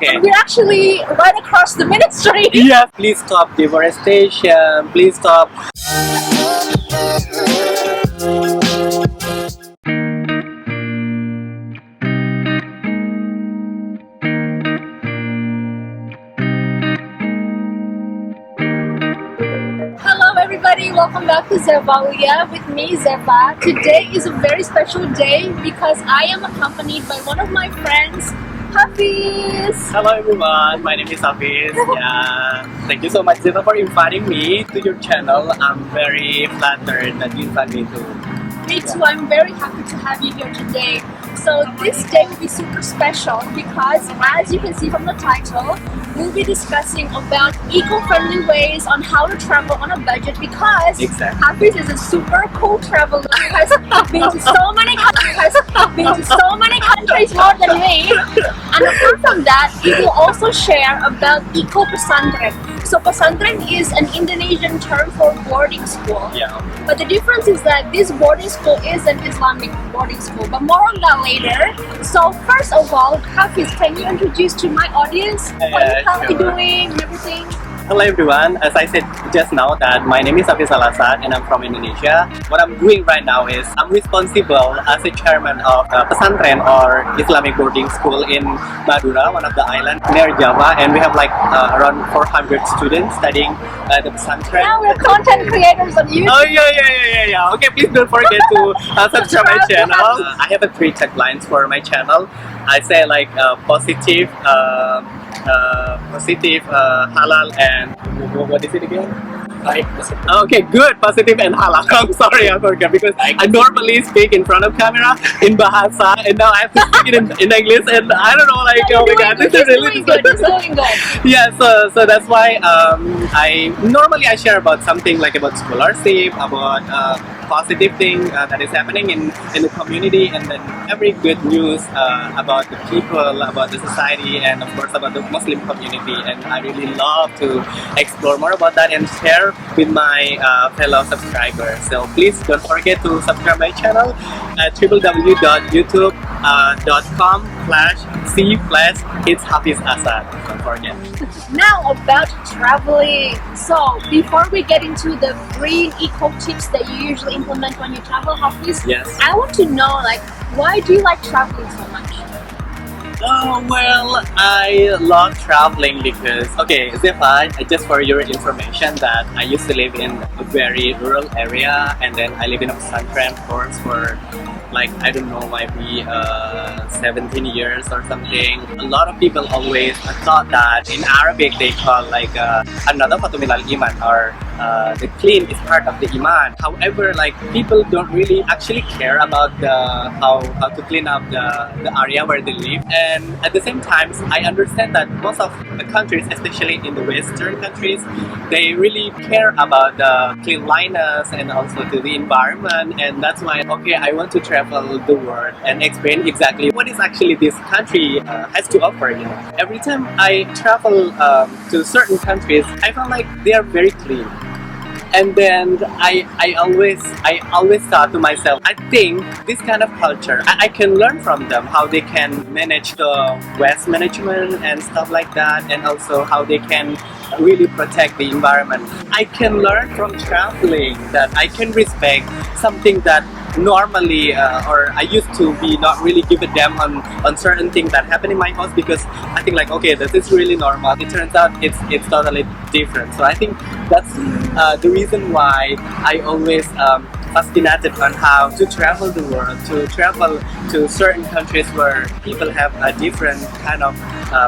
Okay. We're actually right across the ministry. Yes, please stop deforestation. Please stop. Hello everybody, welcome back to Zevaulia with me, Zeva. Today is a very special day because I am accompanied by one of my friends, Hafiz. Hello everyone, my name is Hafiz. Yeah, thank you so much, Zita, for inviting me to your channel. I'm very flattered that you invited me to. Me too, I'm very happy to have you here today. So this day will be super special because, as you can see from the title, we'll be discussing about eco-friendly ways on how to travel on a budget because Exactly. Hafiz is a super cool traveler, has been to so many countries more than me. And apart from that, he will also share about eco-pesantren. So pesantren is an Indonesian term for boarding school. Yeah. But the difference is that this boarding school is an Islamic boarding school, but more on that later. So first of all, Hafiz, can you introduce to my audience what you're currently doing and everything? Hello everyone, as I said just now that my name is HafizAsad and I'm from Indonesia. What I'm doing right now is I'm responsible as a chairman of Pesantren or Islamic Boarding School in Madura, one of the islands near Java, and we have like around 400 students studying the Pesantren. Now we're content creators on YouTube. Oh yeah. Okay, please don't forget to subscribe my channel. I have 3 taglines for my channel. I say like positive, halal, and what is it again? Okay, good, positive and halal. I'm sorry, I forgot because I normally speak in front of camera in Bahasa, and now I have to speak it in English, and I don't know, like, oh my god, this is really good. It's doing good. Yeah, so that's why I normally share about something like about scholarship, about positive thing that is happening in the community, and then every good news about the people, about the society, and of course about the Muslim community. And I really love to explore more about that and share with my fellow subscribers. So please don't forget to subscribe my channel at www.youtube.com/c/ItsHafizAsad. Don't forget. Now about traveling. So before we get into the green eco tips that you usually implement when you travel, Hafiz, Yes. I want to know, like, why do you like traveling so much? Oh, well, I love traveling because, okay, Zefa, just for your information, that I used to live in a very rural area, and then I live in a Pesantren, of course, for like, I don't know, maybe 17 years or something. A lot of people always thought that in Arabic they call like another min al-iman, or the clean is part of the iman. However, like, people don't really actually care about the how to clean up the area where they live. And at the same time, I understand that most of the countries, especially in the Western countries, they really care about the cleanliness and also to the environment. And that's why, okay, I want to travel the world and explain exactly what is actually this country has to offer. You know, every time I travel to certain countries, I feel like they are very clean. And then I always thought to myself, I think this kind of culture, I can learn from them how they can manage the waste management and stuff like that, and also how they can really protect the environment. I can learn from traveling that I can respect something that normally or I used to be not really give a damn on certain things that happen in my house, because I think like, okay, this is really normal. It turns out it's totally different. So I think that's the reason why I always fascinated on how to travel the world, to travel to certain countries where people have a different kind of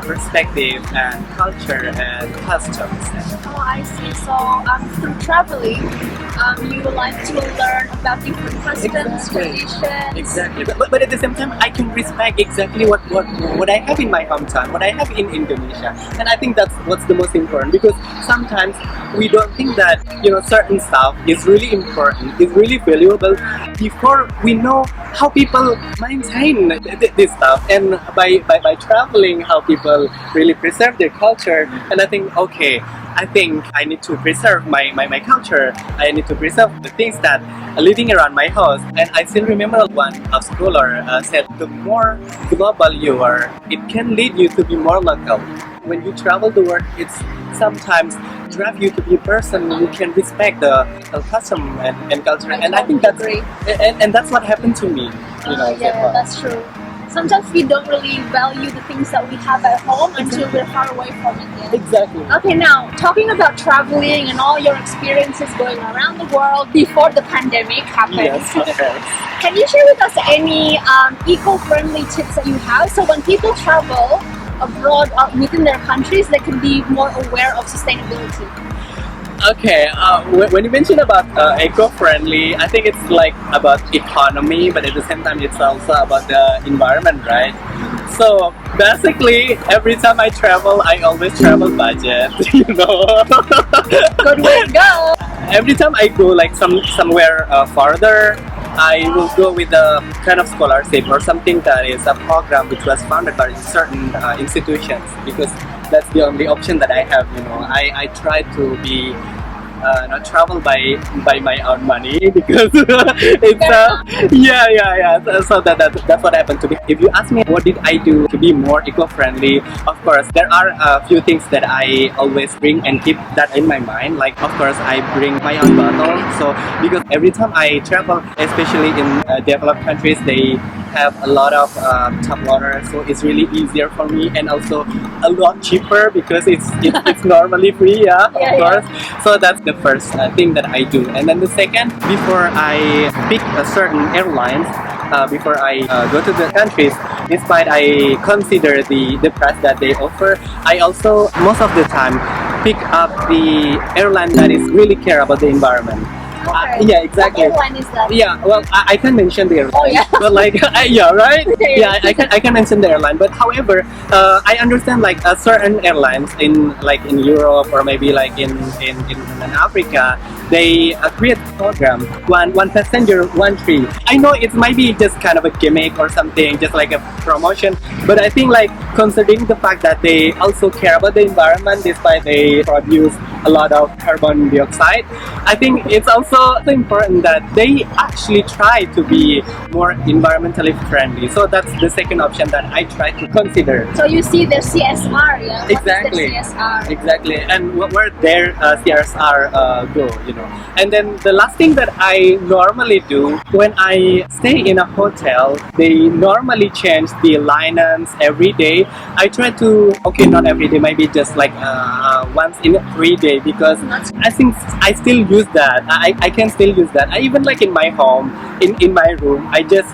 perspective and culture and customs. Oh, I see. So through traveling, you like to learn about different customs, traditions. Exactly. But at the same time, I can respect exactly what I have in my hometown, what I have in Indonesia. And I think that's what's the most important, because sometimes we don't think that, you know, certain stuff is really important, is really valuable before we know how people maintain this stuff. And by traveling, how people really preserve their culture. And I think, okay, I think I need to preserve my culture. I need to preserve the things that living around my house. And I still remember one scholar said, the more global you are, it can lead you to be more local. When you travel the world, it's sometimes drive you to be a person who can respect the custom and culture. And I think that's and that's what happened to me. Yeah, that's true. Sometimes we don't really value the things that we have at home until we're far away from it. Yeah. Exactly. Okay, now talking about traveling and all your experiences going around the world before the pandemic happened. Yes, okay. Can you share with us any eco-friendly tips that you have so when people travel abroad or within their countries, they can be more aware of sustainability? Okay, when you mention about eco-friendly, I think it's like about economy, but at the same time it's also about the environment, right? So basically, every time I travel, I always travel budget, Good way to go! Every time I go like somewhere farther, I will go with a kind of scholarship or something that is a program which was founded by certain institutions, because that's the only option that I have. I try to be not travel by my own money because it's yeah. So that's what happened to me. If you ask me what did I do to be more eco-friendly, of course there are a few things that I always bring and keep that in my mind. Like, of course, I bring my own bottle. So because every time I travel, especially in developed countries, they have a lot of tap water, so it's really easier for me, and also a lot cheaper because it's normally free, of course. So that's the first thing that I do. And then the second, before I pick a certain airlines, before I go to the countries, despite I consider the price that they offer, I also most of the time pick up the airline that is really care about the environment. Yeah, exactly. What airline is that? Yeah, well, I can mention the airline. Oh yeah. But like, yeah, right? Yeah, I can mention the airline. But however, I understand like certain airlines in Europe or maybe like in Africa, they create a program, one passenger, one free. I know it might be just kind of a gimmick or something, just like a promotion. But I think like considering the fact that they also care about the environment despite they produce a lot of carbon dioxide, I think it's also important that they actually try to be more environmentally friendly. So that's the second option that I try to consider. So you see their CSR, yeah? Exactly. What is their CSR? Exactly. And where their CSR go, And then the last thing that I normally do when I stay in a hotel, they normally change the linens every day. I try to, okay, not every day, maybe just like once in 3 days, because I think I still use that. I can still use that. I even like in my home, in my room, I just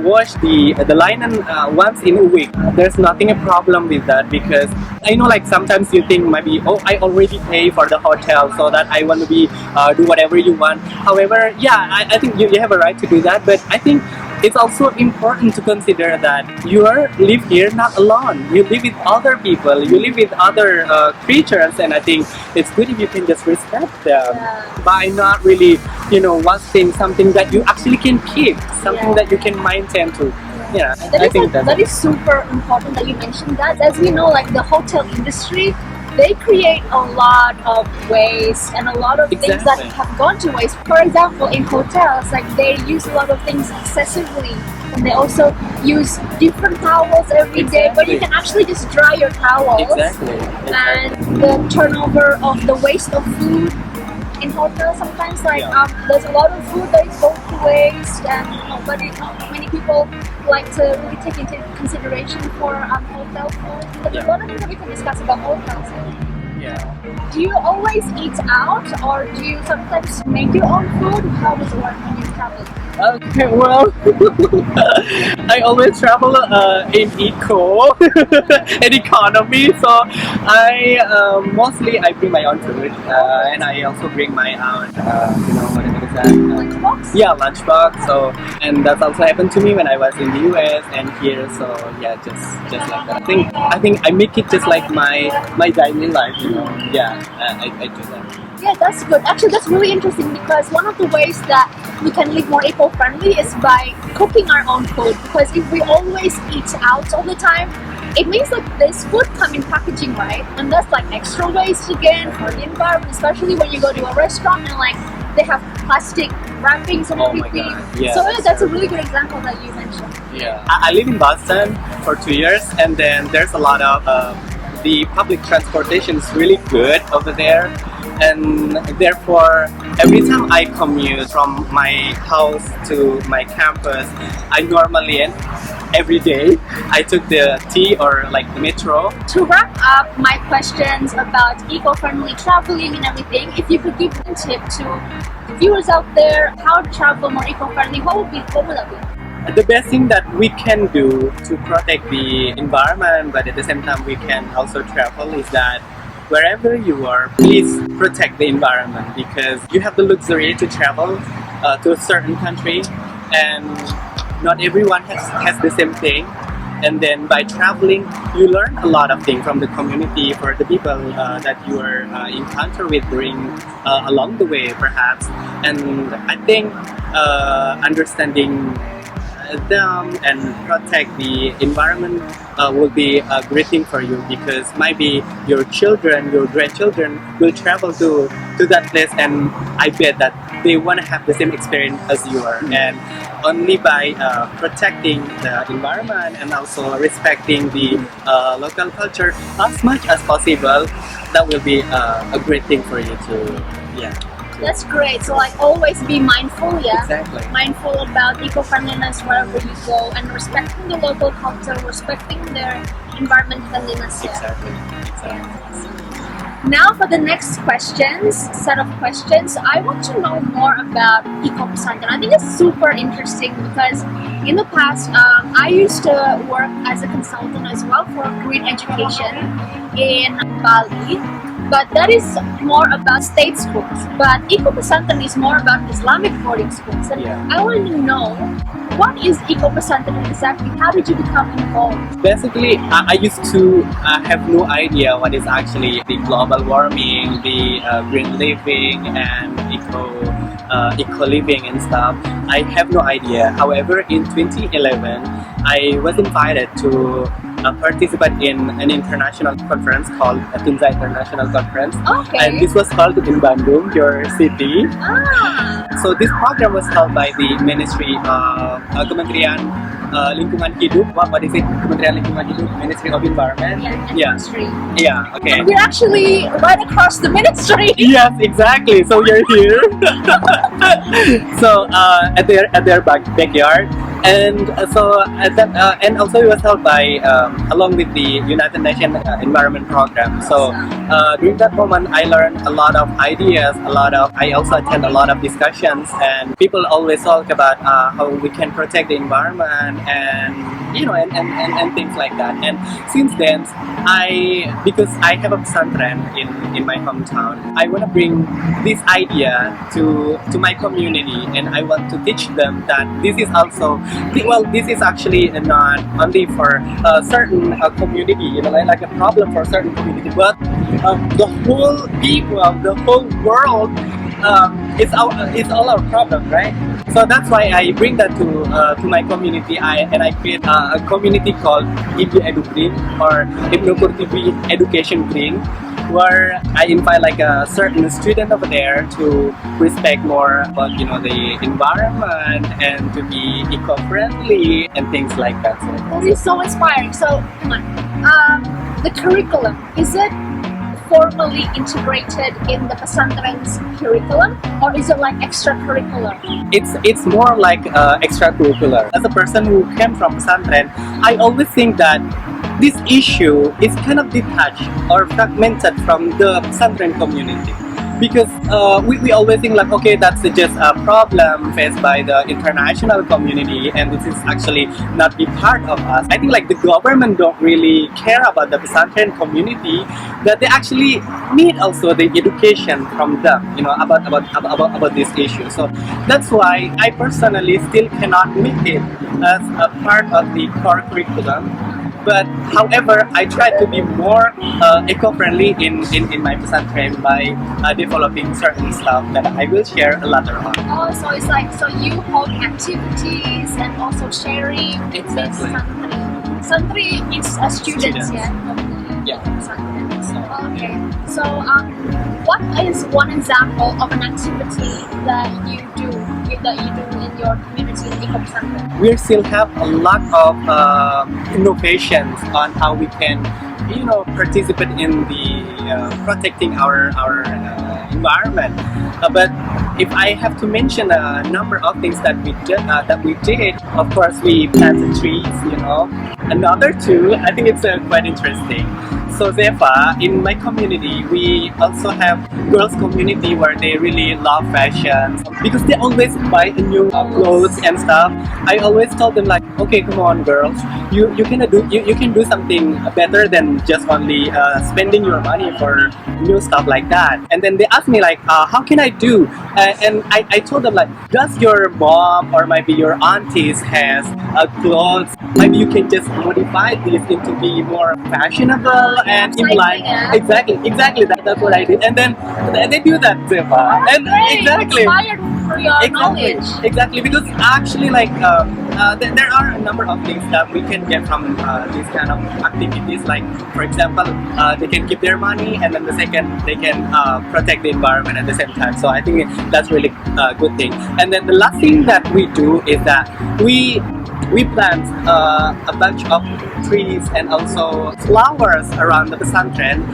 wash the linen once in a week. There's nothing a problem with that, because I know like sometimes you think maybe, oh, I already pay for the hotel so that I want to be do whatever you want. However, yeah, I think you have a right to do that, but I think it's also important to consider that you live here not alone. You live with other people, you live with other creatures, and I think it's good if you can just respect them by not really, wasting something that you actually can keep, something that you can maintain too. Yeah, I think that is super important that you mentioned that. As we know, like the hotel industry, they create a lot of waste and a lot of things that have gone to waste. For example, in hotels, like they use a lot of things excessively, and they also use different towels every day, but you can actually just dry your towels. And the turnover of the waste of food in hotels, sometimes there's a lot of food that is going to waste, and not many people like to really take into consideration for hotel food. But there's a lot of things that we can discuss about hotels. Yeah. Do you always eat out, or do you sometimes make your own food? How does it work when you travel? Okay, well, I always travel in eco and economy, so mostly I bring my own food, and I also bring my own, what is that? Lunchbox? Yeah, lunchbox. So, and that's also happened to me when I was in the US and here. So yeah, just like that. I think I make it just like my daily life, Yeah, I do that. Yeah, that's good. Actually, that's really interesting, because one of the ways that we can live more eco-friendly is by cooking our own food. Because if we always eat out all the time, it means like this food come in packaging, right? And that's like extra waste again for the environment, especially when you go to a restaurant and like they have plastic wrappings and Oh my everything. God, yeah, So that's that's a terrible. really good example that you mentioned. Yeah, I live in Boston for 2 years, and then there's a lot of the public transportation is really good over there, and therefore every time I commute from my house to my campus, I normally and every day I took the T or like the metro. To wrap up my questions about eco-friendly traveling and everything, if you could give a tip to viewers out there how to travel more eco-friendly, what would that be? The best thing that we can do to protect the environment, but at the same time we can also travel, is that wherever you are, please protect the environment, because you have the luxury to travel to a certain country, and not everyone has the same thing. And then by traveling, you learn a lot of things from the community, for the people that you are encounter with during along the way, perhaps. And I think understanding them and protect the environment will be a great thing for you, because maybe your children, your grandchildren will travel to that place, and I bet that they want to have the same experience as you are. And only by protecting the environment and also respecting the local culture as much as possible, that will be a great thing for you to, yeah. That's great. So like always be mindful, yeah? Exactly. Mindful about eco-friendliness wherever you go, and respecting the local culture, respecting their environment friendliness, yeah? Exactly. Now for the next set of questions, I want to know more about Pesantren. I think it's super interesting because in the past, I used to work as a consultant as well for green education in Bali. But that is more about state schools. But Pesantren is more about Islamic boarding schools. And Yeah. I want to know, what is Pesantren exactly? How did you become involved? Basically, I used to have no idea what is actually the global warming, the green living, and eco living and stuff. I have no idea. However, in 2011, I was invited to participate in an international conference called Tunza International Conference. Okay. And this was held in Bandung, your city. Ah, So this program was held by the Ministry Kementerian Lingkungan Hidup. What is it? Kementerian Lingkungan Hidup, Ministry of Environment. yeah, industry. Yeah. Okay. We're actually right across the ministry. Yes, exactly. So you're here. So at their backyard, and and also it was held by along with the United Nations Environment Program. So during that moment, I learned a lot of ideas. I also attend a lot of discussions, and people always talk about how we can protect the environment, and and things like that. And since then, because I have a Pesantren in my hometown, I want to bring this idea to my community, and I want to teach them that this is also, this is actually not only for a certain community, like a problem for a certain community, but the whole people, the whole world, it's all our problem, right? So that's why I bring that to my community. I create a community called IBBI Edu Green, or IBBI Education Green, where I invite like a certain student over there to respect more about the environment and to be eco-friendly and things like that. That is so inspiring. So come on, the curriculum, is it formally integrated in the Pesantren's curriculum, or is it like extracurricular? It's more like extracurricular. As a person who came from Pesantren, I always think that this issue is kind of detached or fragmented from the Pesantren community, because we always think like, okay, that's just a problem faced by the international community, and this is actually not be part of us. I think like the government don't really care about the Pesantren community, that they actually need also the education from them, about this issue. So that's why I personally still cannot make it as a part of the core curriculum. But however, I try to be more eco-friendly in my Pesantren by developing certain stuff that I will share later on. Oh, so it's like, so you hold activities and also sharing. Exactly. Santri is a student, yeah. Yeah. Okay. So, what is one example of an activity that you do in your community in Eco Pesantren? We still have a lot of innovations on how we can, participate in the protecting our environment. But if I have to mention a number of things that we did, of course we planted trees. Another two, I think it's quite interesting. So therefore, in my community, we also have girls community where they really love fashion because they always buy new clothes and stuff. I always tell them like, okay, come on, girls, you can do something better than just only spending your money for new stuff like that. And then they ask me like, how can I do? And I told them like, does your mom or maybe your aunties has clothes? Maybe you can just modify these into be more fashionable and imply exactly that's what I did. And then they do that, Zefa. And exactly. For your knowledge. Exactly, because actually like there are a number of things that we can get from these kind of activities. Like for example, they can keep their money, and then the second they can protect the environment at the same time. So I think that's really a good thing. And then the last thing that we do is that we plant a bunch of trees and also flowers around the Pesantren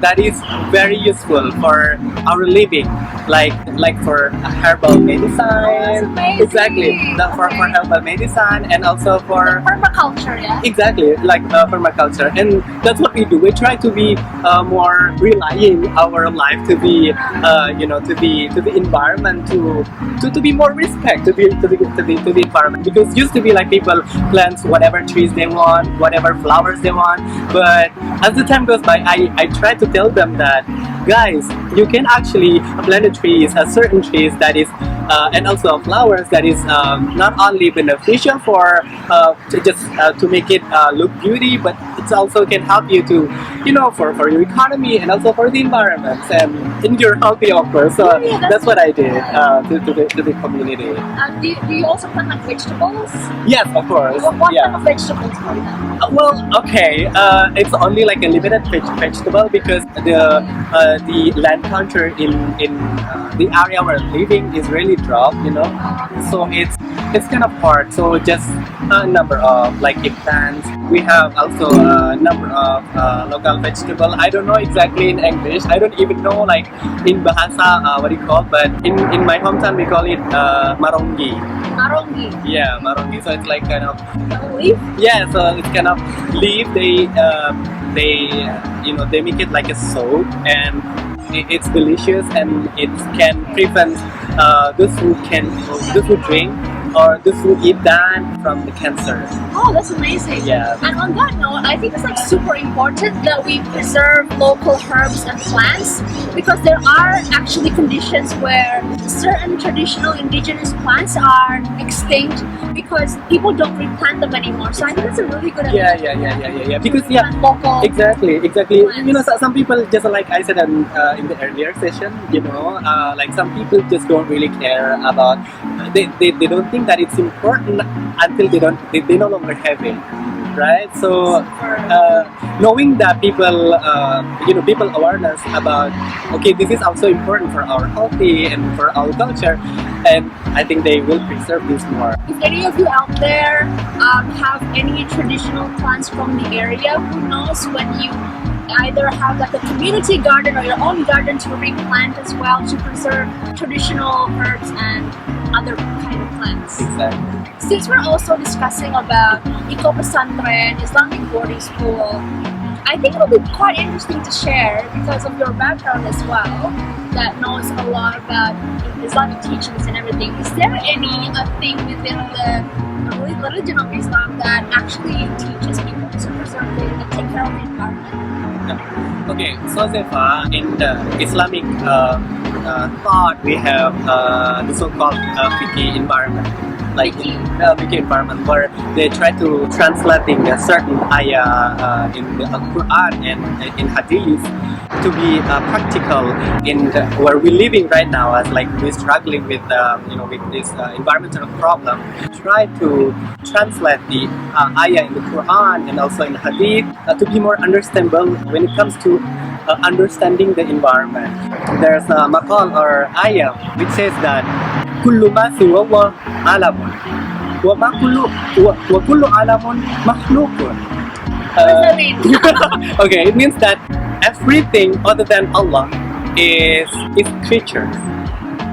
that is very useful for our living, like for herbal medicine. Exactly, for herbal medicine and also for permaculture. Yeah. Exactly, like permaculture, and that's what we do. We try to be more relying our life to be, to the environment, to be more respect to the environment. Because used to be like people plant whatever trees they want, whatever flowers they want, but as the time goes by, I try to tell them that, guys, you can actually plant certain trees that is and also flowers that is not only beneficial for to make it look beauty, but it also can help you to, for your economy and also for the environment and in your healthy, of course. So that's what I did to the community. Do you also plant like vegetables? Yes, of course. What type of vegetables are that? Well, okay, it's only like a limited vegetable because the land culture in the area we're living is really drop, so it's kind of hard. So just a number of like eggplants. We have also a number of local vegetable. I don't know exactly in English. I don't even know like in Bahasa what you call, but in my hometown we call it marongi. Marongi. Yeah, marongi. So it's like kind of leaf. Yeah, so it's kind of leaf. They make it like a soap, and it's delicious, and it can prevent those who drink or those who eat that from the cancer. Oh, that's amazing. Yeah. And on that note, I think it's like super important that we preserve local herbs and plants, because there are actually conditions where certain traditional indigenous plants are extinct because people don't replant them anymore. So I think that's a really good idea. Yeah. Because local exactly. plants. Some people, just like I said in the earlier session, like some people just don't really care about. They don't think that it's important until they no longer have it, right? So knowing that people people awareness about, okay, this is also important for our healthy and for our culture, and I think they will preserve this more. If any of you out there have any traditional plants from the area, who knows, when you either have like a community garden or your own garden to replant as well, to preserve traditional herbs and other kind of plants. Exactly. Since we're also discussing about Eco Pesantren, Islamic Boarding School, I think it'll be quite interesting to share, because of your background as well, that knows a lot about Islamic teachings and everything. Is there any thing within the religion of Islam that actually teaches people to preserve it and take care of the environment? Okay, so Zefa, in the Islamic thought, we have the so-called fiqh environment. like wiki environment, where they try to translating a certain ayah in the Quran and in Hadith to be practical in where we're living right now, as like we're struggling with with this environmental problem. Try to translate the ayah in the Quran and also in Hadith to be more understandable when it comes to understanding the environment. There's a maqal or ayah which says that kullu ma siwa Allah alamun wa ma kullu wa kullu alamun makhluqun. What does that mean? Okay, it means that everything other than Allah is creatures,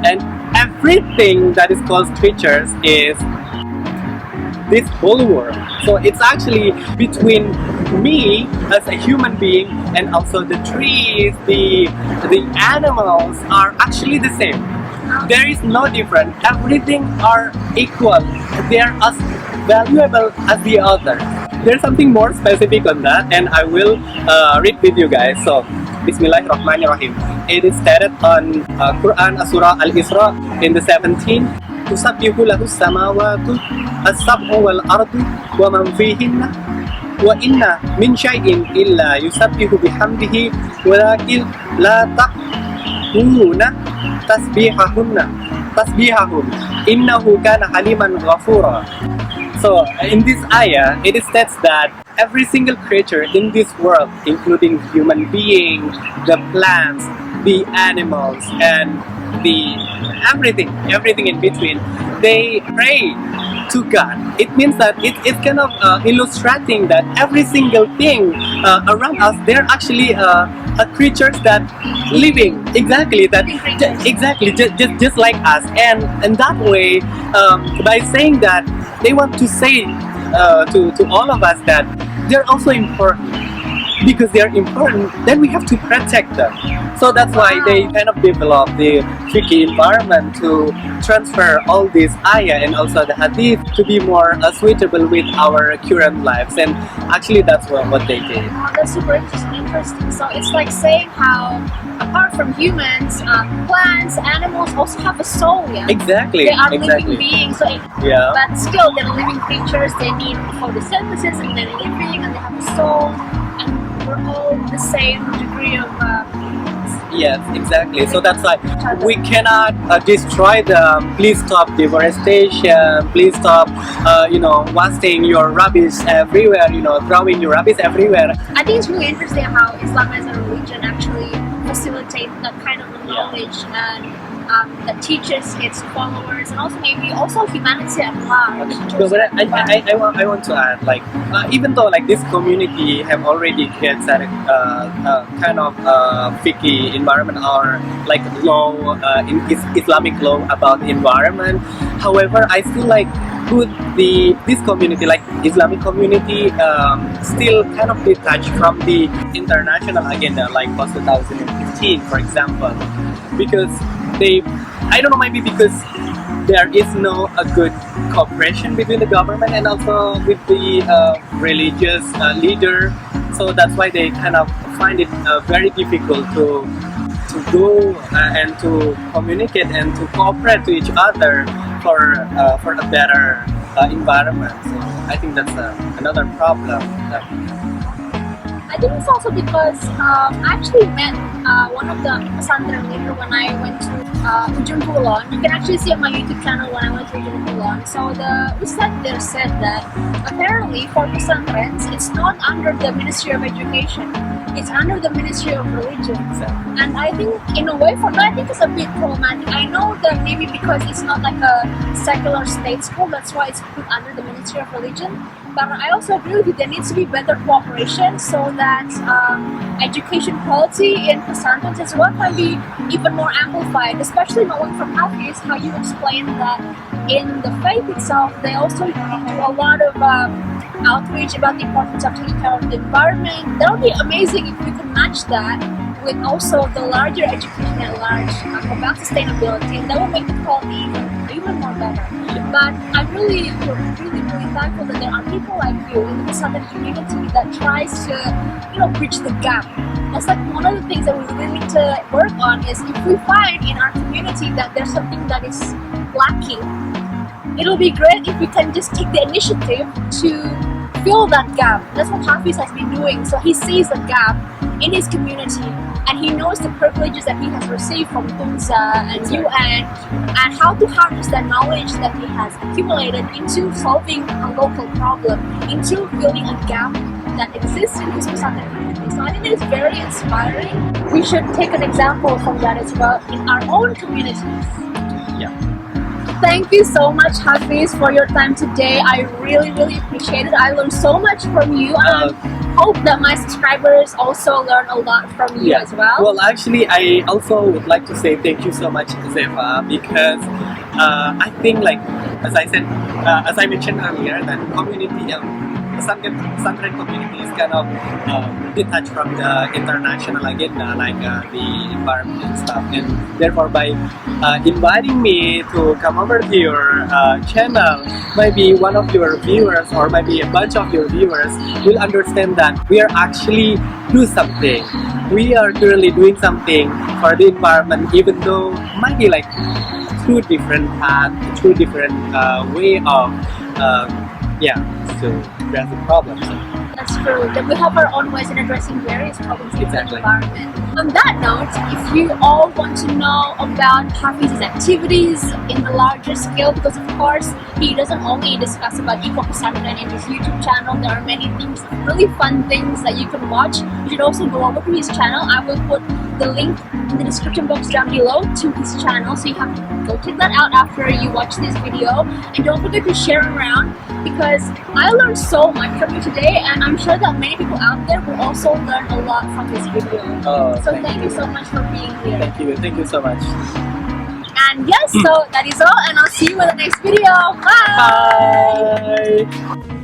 and everything that is called creatures is this whole world. So it's actually between me as a human being and also the trees, the animals are actually the same. There is no difference. Everything are equal. They are as valuable as the other. There's something more specific on that, and I will read with you guys. So, Bismillahirrahmanirrahim. It is stated on Quran Surah Al-Isra in the 17th. Tusabbihu lahu samawatu as-sab'u wal ardu wa man fihinna wa inna min shay'in illa yusabbihu bihamdihi walakin la taquluna tasbihahum innahu kana haliman ghafura. So in this ayah, it states that every single creature in this world, including human beings, the plants, the animals, and the everything in between, they pray to God. It means that it's kind of illustrating that every single thing around us, they're actually creatures that living just like us, and that way by saying that, they want to say to all of us that they're also important. Because they are important, then we have to protect them. So that's why they kind of develop the tricky environment to transfer all these ayah and also the hadith to be more suitable with our current lives. And actually that's what they did. Oh, that's super interesting. So it's like saying how, apart from humans, plants, animals also have a soul. Yeah? Exactly. They are living beings. So but still, they're living creatures. They need photosynthesis, and they're living, and they have a soul. We're all the same degree of yes, exactly. So that's why we cannot destroy them. Please stop deforestation. Please stop, wasting your rubbish everywhere. Throwing your rubbish everywhere. I think it's really interesting how Islam as a religion actually facilitates that kind of knowledge and that teaches its followers, and also maybe humanity at large. But I want to add, like, even though like this community have already created kind of fiqh environment or like law in Islamic law about the environment, however, I feel like this community, like Islamic community, still kind of detached from the international agenda, like post 2015, for example, because I don't know, maybe because there is no a good cooperation between the government and also with the religious leader, so that's why they kind of find it very difficult to go and to communicate and to cooperate to each other for a better environment. So I think that's another problem. I think it's also because I actually met one of the Pesantren leader when I went to Ujung Kulon. You can actually see on my YouTube channel when I went to Ujung Kulon. So the Ustad there said that apparently for Pesantrens, it's not under the Ministry of Education. It's under the Ministry of Religion. And I think in a way for me, I think it's a bit problematic. I know that maybe because it's not like a secular state school, that's why it's put under the Ministry of Religion. But I also agree with you, there needs to be better cooperation so that education quality in Pesantren as well can be even more amplified, especially knowing from Hafiz how you explained that in the faith itself, they also do a lot of outreach about the importance of taking care of the environment. That would be amazing if we could match that with also the larger education at large about sustainability, and that will make the quality even more better. But I'm really thankful that there are people like you in the Pesantren community that tries to, bridge the gap. That's like one of the things that we really need to work on is if we find in our community that there's something that is lacking, it'll be great if we can just take the initiative to fill that gap. That's what Hafiz has been doing. So he sees the gap in his community, and he knows the privileges that he has received from Tunza and UN, and how to harness that knowledge that he has accumulated into solving a local problem, into filling a gap that exists in his Pesantren community. So I think it's very inspiring. We should take an example from that as well in our own communities. Yeah. Thank you so much, Hafiz, for your time today. I really appreciate it. I learned so much from you. I hope that my subscribers also learn a lot from you as well. Well, actually, I also would like to say thank you so much, Zeva, because I think, like, as I said, as I mentioned earlier, that community, Pesantren community is kind of detached from the international agenda, like the environment and stuff. And therefore, by inviting me to come over to your channel, maybe one of your viewers or maybe a bunch of your viewers will understand that we are actually do something. We are currently doing something for the environment, even though might be like two different paths, two different way of to address the problems. That's true. That we have our own ways in addressing various problems in the environment. On that note, if you all want to know about Hafiz's activities in the larger scale, because of course he doesn't only discuss about Eco Pesantren in his YouTube channel, there are many things, really fun things that you can watch. You should also go over to his channel. I will put the link in the description box down below to his channel, so you have to go check that out after you watch this video. And don't forget to share around, because I learned so much from you today, and I'm sure that many people out there will also learn a lot from this video. So thank you so much for being here. Thank you so much. And yes, so that is all, and I'll see you in the next video. Bye! Bye!